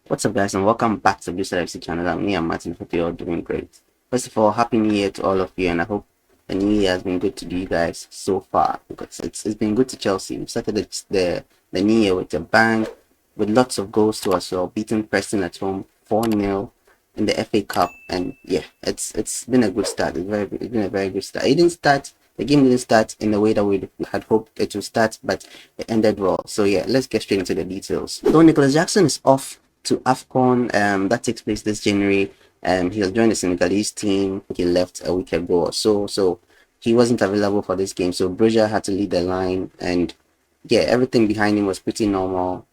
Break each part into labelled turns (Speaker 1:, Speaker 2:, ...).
Speaker 1: What's up, guys, and welcome back to Blitz FC channel. I'm me and Martin. Hope you're all doing great. First of all, happy New Year to all of you, and I hope the New Year has been good to you guys so far, because it's been good to Chelsea. We started the New Year with a bang, with lots of goals to us, so beating Preston at home 4-0 in the FA Cup, and yeah, it's been a good start. It's been a very good start. The game didn't start in the way that we had hoped it would start, but it ended well. So yeah, let's get straight into the details. So Nicholas Jackson is off to AFCON. That takes place this January. He'll join the Senegalese team. He left a week ago or so, so he wasn't available for this game. So Broja had to lead the line, and yeah, everything behind him was pretty normal.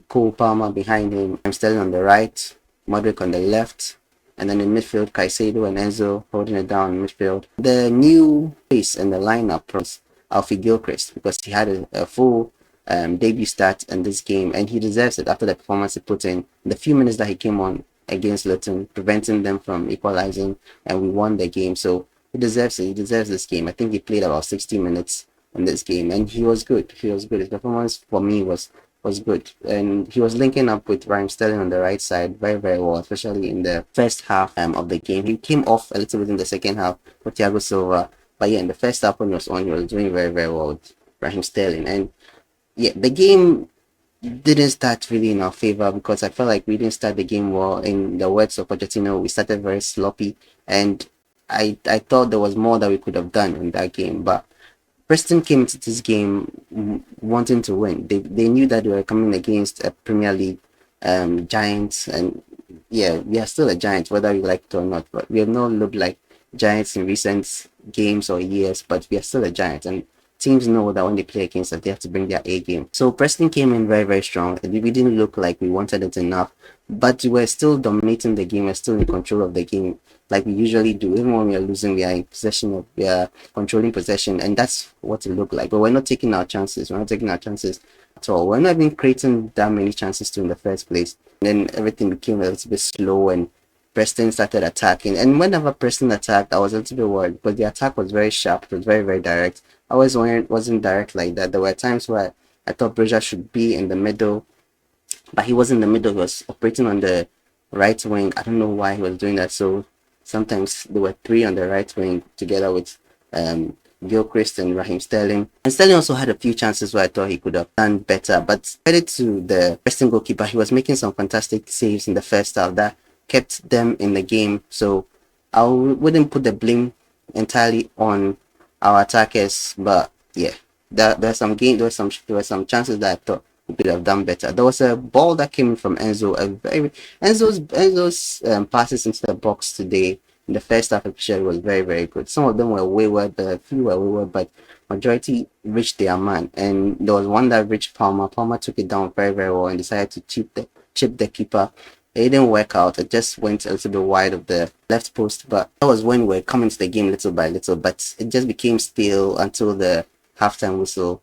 Speaker 1: Cole Palmer behind him. I'm Sterling on the right, Modric on the left, and then in midfield, Caicedo and Enzo holding it down in midfield. The new face in the lineup was Alfie Gilchrist, because he had a full debut start in this game, and he deserves it after the performance he put in the few minutes that he came on against Luton, preventing them from equalizing, and we won the game. So he deserves it. He deserves this game. I think he played about 60 minutes in this game, and he was good. He was good. His performance for me was good, and he was linking up with Raheem Sterling on the right side very, very well, especially in the first half of the game. He came off a little bit in the second half with Thiago Silva, but yeah, in the first half when he was on, he was doing very, very well with Raheem Sterling. And yeah, the game didn't start really in our favor, because I felt like we didn't start the game well. In the words of Pochettino, we started very sloppy, and I thought there was more that we could have done in that game. But Preston came into this game wanting to win. They knew that they were coming against a Premier League giants, and yeah, we are still a giant whether we like it or not. But we have not looked like giants in recent games or years, but we are still a giant, and teams know that when they play against us, they have to bring their A game. So Preston came in very, very strong. We didn't look like we wanted it enough, but we were still dominating the game. We're still in control of the game, like we usually do. Even when we are losing, we are in possession of, we are controlling possession, and that's what it looked like. But we're not taking our chances. We're not taking our chances at all. We're not even creating that many chances to in the first place. And then everything became a little bit slow, and Preston started attacking. And whenever Preston attacked, I was a little bit worried, but the attack was very sharp. It was very, very direct. I always wasn't direct like that. There were times where I thought Broja should be in the middle, but he wasn't in the middle. He was operating on the right wing. I don't know why he was doing that. So sometimes there were three on the right wing together with Gilchrist and Raheem Sterling. And Sterling also had a few chances where I thought he could have done better. But credit to the Preston goalkeeper, he was making some fantastic saves in the first half that kept them in the game. So I wouldn't put the blame entirely on our attackers, but yeah, there were some chances that I thought we could have done better. There was a ball that came from Enzo, Enzo's passes into the box today in the first half especially was very, very good. Some of them were wayward, a few were wayward, but majority reached their man. And there was one that reached Palmer. Palmer took it down very, very well and decided to chip the keeper. It didn't work out. It just went a little bit wide of the left post, but that was when we were coming to the game little by little. But it just became still until the halftime whistle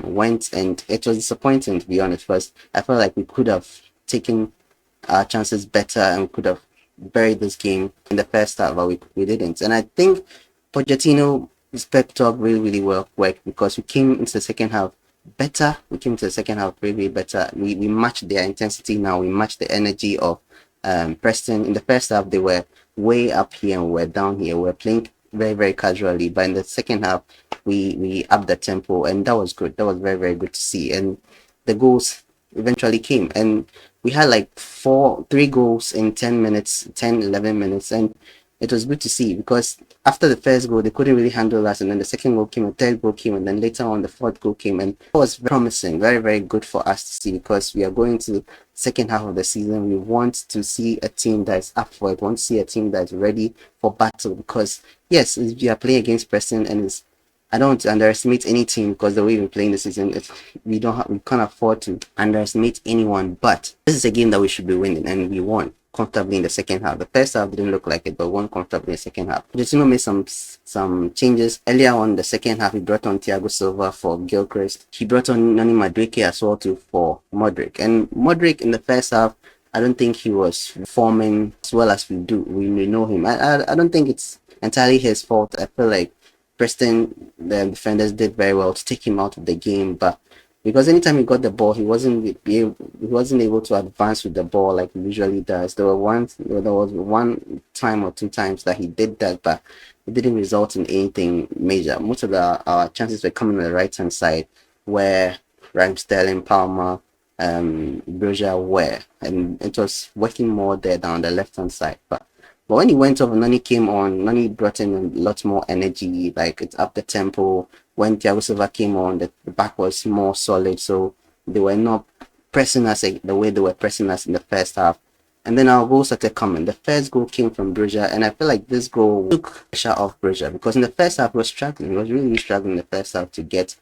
Speaker 1: went, and it was disappointing, to be honest. First, I felt like we could have taken our chances better and we could have buried this game in the first half, but we didn't. And I think Pochettino's pep talk really, really worked, because we came into the second half better. We came to the second half really better. We matched their intensity now. We matched the energy of Preston. In the first half, they were way up here and we were down here. We were playing very, very casually. But in the second half, we upped the tempo, and that was good. That was very, very good to see. And the goals eventually came. And we had like three goals in 10 minutes, 10, 11 minutes. And it was good to see, because after the first goal, they couldn't really handle us. And then the second goal came, the third goal came, and then later on, the fourth goal came. And it was promising, very, very good for us to see, because we are going to the second half of the season. We want to see a team that is up for it. We want to see a team that is ready for battle, because yes, we are playing against Preston, and I don't underestimate any team, because the way we're playing this season, we can't afford to underestimate anyone. But this is a game that we should be winning, and we won comfortably in the second half. The first half didn't look like it, but won comfortably in the second half. Pochettino made some changes earlier on the second half. He brought on Thiago Silva for Gilchrist. He brought on Noni Madueke as well for Modric. And Modric in the first half, I don't think he was performing as well as we do. We know him. I don't think it's entirely his fault. I feel like Preston, the defenders did very well to take him out of the game, but because anytime he got the ball, he wasn't able to advance with the ball like he usually does. There was one time or two times that he did that, but it didn't result in anything major. Most of our chances were coming on the right hand side, where Raheem Sterling, Palmer, Broja were, and it was working more there than on the left hand side. But when he went off and Nani came on, Nani brought in a lot more energy, like it's up the tempo. When Thiago Silva came on, the back was more solid, so they were not pressing us the way they were pressing us in the first half. And then our goal started coming. The first goal came from Broja, and I feel like this goal took pressure off Broja, because in the first half he was struggling. He was really struggling in the first half to get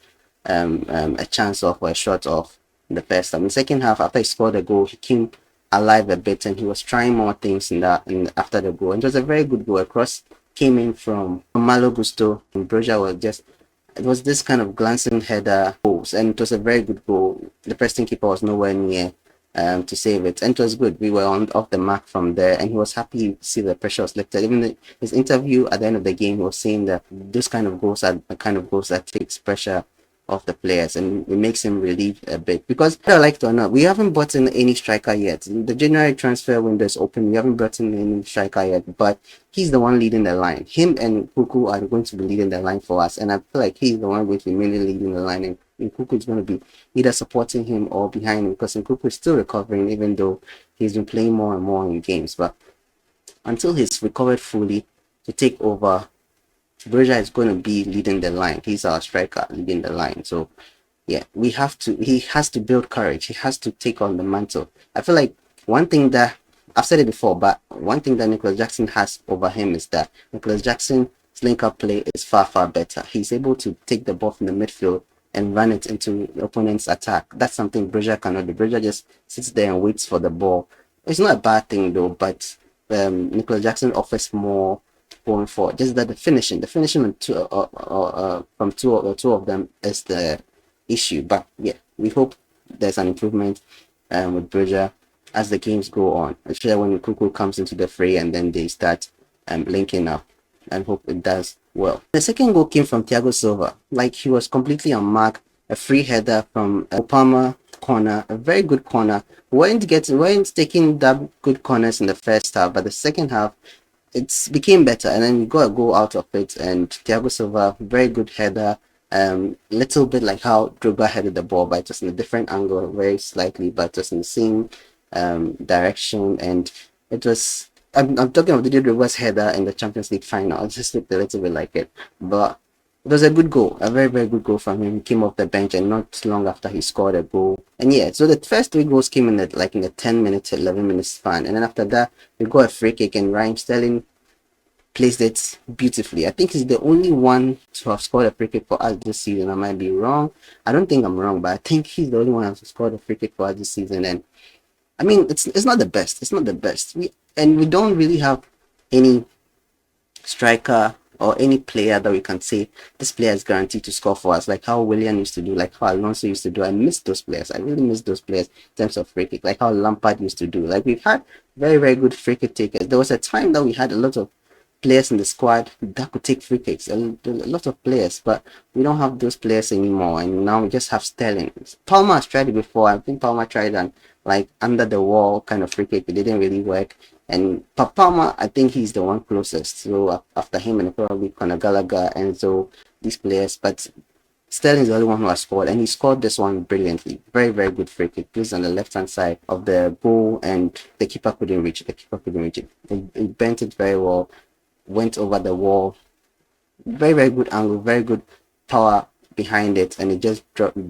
Speaker 1: a chance off or a shot off in the first half. In the second half, after he scored a goal, he came alive a bit and he was trying more things after the goal. And it was a very good goal. A cross came in from Malo Gusto, and Broja was just, it was this kind of glancing header goals, and it was a very good goal. The Preston keeper was nowhere near to save it, and it was good. We were off the mark from there, and he was happy to see the pressure was lifted. Even his interview at the end of the game, he was saying that those kind of goals are the kind of goals that takes pressure of the players, and it makes him relieved a bit, because whether I like it or not, we haven't brought in any striker yet. The January transfer window is open. We haven't brought in any striker yet, but he's the one leading the line. Him and Kuku are going to be leading the line for us, and I feel like he's the one going to be mainly leading the line, and Kuku is going to be either supporting him or behind him, because Kuku is still recovering, even though he's been playing more and more in games. But until he's recovered fully to take over, Broja is going to be leading the line. He's our striker leading the line. So yeah, he has to build courage. He has to take on the mantle. I feel like one thing that I've said it before, but one thing that Nicholas Jackson has over him is that Nicholas Jackson's link-up play is far, far better. He's able to take the ball from the midfield and run it into the opponent's attack. That's something Broja cannot do. Broja just sits there and waits for the ball. It's not a bad thing though, but Nicholas Jackson offers more going forward. Just that the finishing on from two of them is the issue. But yeah, we hope there's an improvement with Broja as the games go on, especially when Kuku comes into the fray and then they start linking up, and hope it does well. The second goal came from Thiago Silva. Like, he was completely unmarked. A free header from Opama corner, a very good corner. Weren't taking that good corners in the first half, but the second half it became better, and then we got a goal out of it. And Thiago Silva, very good header, little bit like how Drogba headed the ball, but just in a different angle, very slightly, but just in the same direction. And it was, I'm talking about Didier Drogba's header in the Champions League final. It just looked a little bit like it, but it was a good goal, a very, very good goal from him. He came off the bench, and not long after he scored a goal. And yeah, so the first three goals came in the 10 minutes, 11 minutes span, and then after that we got a free kick, and Raheem Sterling placed it beautifully. I think he's the only one to have scored a free kick for us this season. I might be wrong. I don't think I'm wrong, but I think he's the only one who has scored a free kick for us this season. And I mean, it's not the best. It's not the best. We don't really have any striker or any player that we can say this player is guaranteed to score for us, like how Willian used to do, like how Alonso used to do. I miss those players. I really miss those players in terms of free kick, like how Lampard used to do. Like, we've had very, very good free kick takers. There was a time that we had a lot of players in the squad that could take free kicks, a lot of players, but we don't have those players anymore, and now we just have Sterling. Palmer has tried it before. I think Palmer tried an under the wall kind of free kick. It didn't really work. And Palmer, I think he's the one closest. So after him, and probably Conor Gallagher, Enzo, these players. But Sterling is the only one who has scored, and he scored this one brilliantly. Very, very good free kick. This on the left-hand side of the goal, and the keeper couldn't reach it. He bent it very well, went over the wall. Very, very good angle, very good power behind it, and it just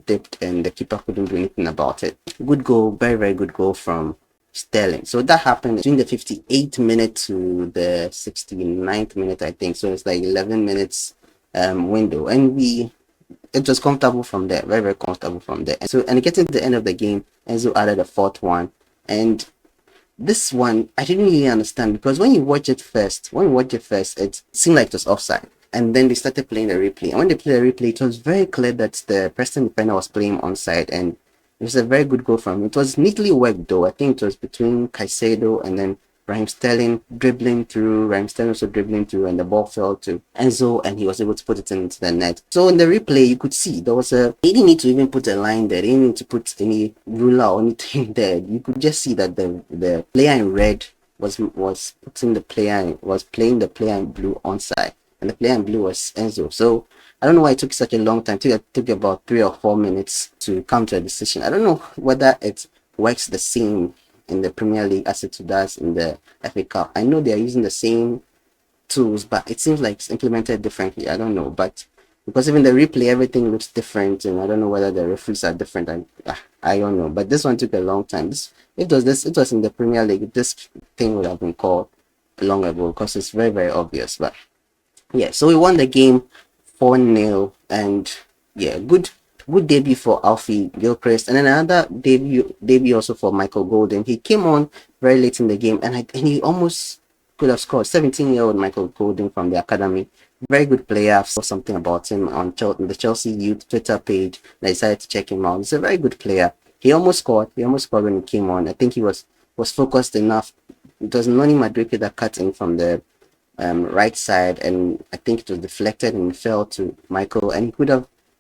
Speaker 1: dipped, and the keeper couldn't do anything about it. Good goal, very, very good goal from Sterling. So that happened between the 58th minute to the 69th minute, I think. So it's like 11 minutes window, and it was comfortable from there, very, very comfortable from there. And getting to the end of the game, Enzo added a fourth one, and this one I didn't really understand, because when you watch it first, it seemed like it was offside. And then they started playing the replay. And when they played the replay, it was very clear that the Preston defender was playing onside, and it was a very good goal from him. It was neatly worked though. I think it was between Caicedo and then Raheem Sterling dribbling through, and the ball fell to Enzo, and he was able to put it into the net. So in the replay, you could see there was they didn't need to even put a line there. They didn't need to put any ruler or anything there. You could just see that the player in red was playing the player in blue onside, and the player in blue was Enzo. So I don't know why it took such a long time. It took about 3 or 4 minutes to come to a decision. I don't know whether it works the same in the Premier League as it does in the FA Cup. I know they are using the same tools, but it seems like it's implemented differently. I don't know, but because even the replay, everything looks different, and I don't know whether the referees are different. I don't know, but this one took a long time. It was in the Premier League, this thing would have been called long ago because it's very, very obvious. But yeah, so we won the game 4-0, and yeah, good debut for Alfie Gilchrist, and then another debut also for Michael Golden. He came on very late in the game, and he almost could have scored. 17-year-old Michael Golden from the academy, very good player. I saw something about him on the Chelsea Youth Twitter page, and I decided to check him out. He's a very good player. He almost scored when he came on. I think he was focused enough. It was Noni Madueke that cut in from the right side, and I think it was deflected and fell to Michael, and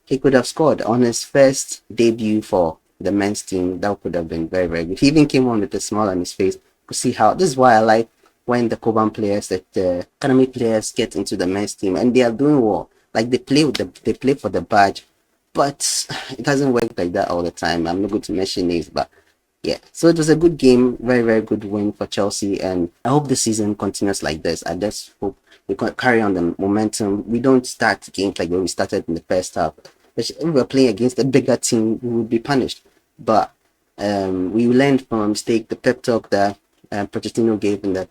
Speaker 1: he could have scored on his first debut for the men's team. That could have been very, very good. He even came on with a smile on his face. You could see how this is why I like when the Coban players, that the academy players, get into the men's team and they are doing well. Like they play for the badge, but it doesn't work like that all the time. I'm not going to mention names, but yeah. So it was a good game, very, very good win for Chelsea, and I hope the season continues like this. I just hope we can carry on the momentum. We don't start games like when we started in the first half. If we were playing against a bigger team, we would be punished. But we learned from a mistake. The pep talk that Pochettino gave in the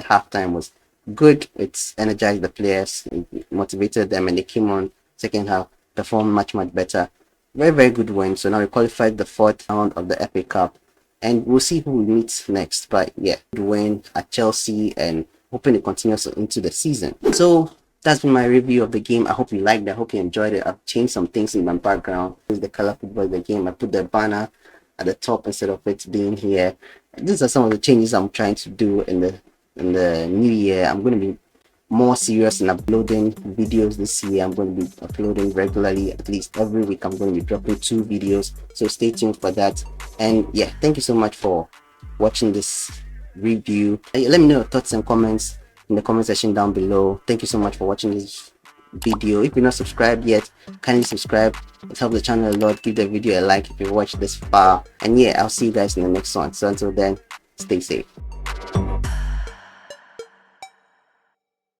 Speaker 1: halftime was good. It's energized the players, it motivated them, and they came on second half, performed much, much better. Very, very good win. So now we qualified the 4th round of the FA Cup, and we'll see who we meet next. But yeah, good win at Chelsea, and hoping it continues into the season. So that's been my review of the game. I hope you liked it. I hope you enjoyed it. I've changed some things in my background. This is the color football of the game. I put the banner at the top instead of it being here. These are some of the changes I'm trying to do in the new year. I'm going to be more serious in uploading videos this year. I'm going to be uploading regularly, at least every week. I'm going to be dropping 2 videos, so stay tuned for that. And yeah, thank you so much for watching this review. Let me know your thoughts and comments in the comment section down below. Thank you so much for watching this video. If you're not subscribed yet, kindly subscribe. It helps the channel a lot. Give the video a like if you watched this far, and yeah, I'll see you guys in the next one. So until then, stay safe.